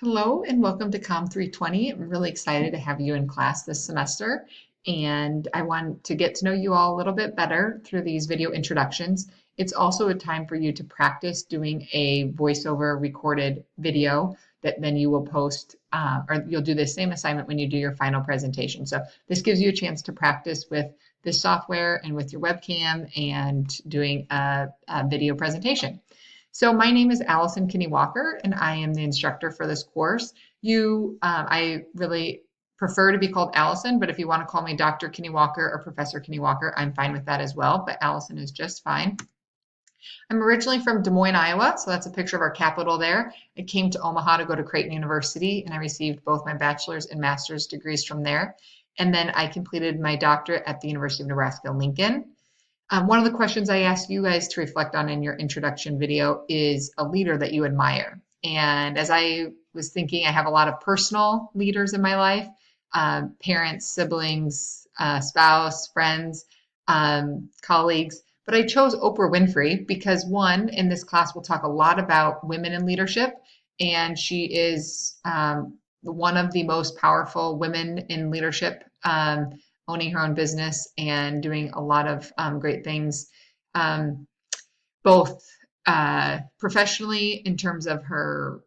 Hello and welcome to COM 320. I'm really excited to have you in class this semester, and I want to get to know you all a little bit better through these video introductions. It's also a time for you to practice doing a voiceover recorded video that then you will post, or you'll do the same assignment when you do your final presentation. So this gives you a chance to practice with this software and with your webcam and doing a video presentation. So my name is Allison Kinney-Walker, and I am the instructor for this course. I really prefer to be called Allison, but if you want to call me Dr. Kinney-Walker or Professor Kinney-Walker, I'm fine with that as well, but Allison is just fine. I'm originally from Des Moines, Iowa, so that's a picture of our capital there. I came to Omaha to go to Creighton University, and I received both my bachelor's and master's degrees from there. And then I completed my doctorate at the University of Nebraska-Lincoln. One of the questions I asked you guys to reflect on in your introduction video is a leader that you admire. And as I was thinking, I have a lot of personal leaders in my life, parents, siblings, spouse, friends, colleagues. But I chose Oprah Winfrey because one, in this class, we'll talk a lot about women in leadership. And she is one of the most powerful women in leadership, owning her own business and doing a lot of great things, both professionally in terms of her,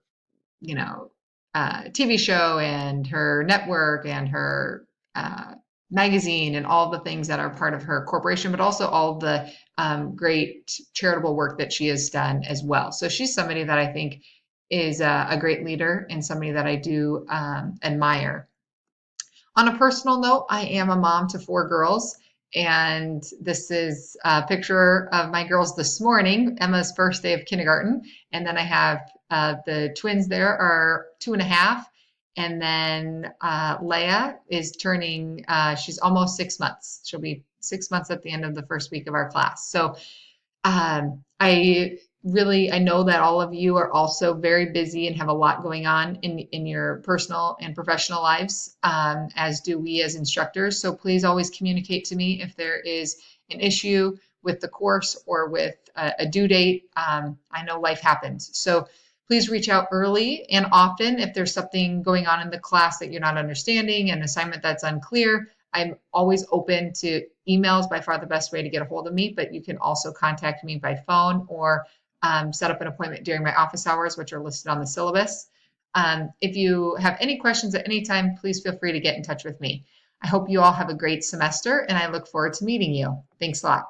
TV show and her network and her magazine and all the things that are part of her corporation, but also all the great charitable work that she has done as well. So she's somebody that I think is a great leader and somebody that I do admire. On a personal note, I am a mom to 4 girls, and this is a picture of my girls this morning, Emma's first day of kindergarten. And then I have the twins there are 2.5. And then Leia is turning, she's almost 6 months. She'll be 6 months at the end of the first week of our class. So I know that all of you are also very busy and have a lot going on in your personal and professional lives, as do we as instructors. So please always communicate to me if there is an issue with the course or with a due date. I know life happens. So please reach out early and often if there's something going on in the class that you're not understanding, an assignment that's unclear. I'm always open to emails, by far the best way to get a hold of me, but you can also contact me by phone or set up an appointment during my office hours, which are listed on the syllabus. If you have any questions at any time, please feel free to get in touch with me. I hope you all have a great semester, and I look forward to meeting you. Thanks a lot.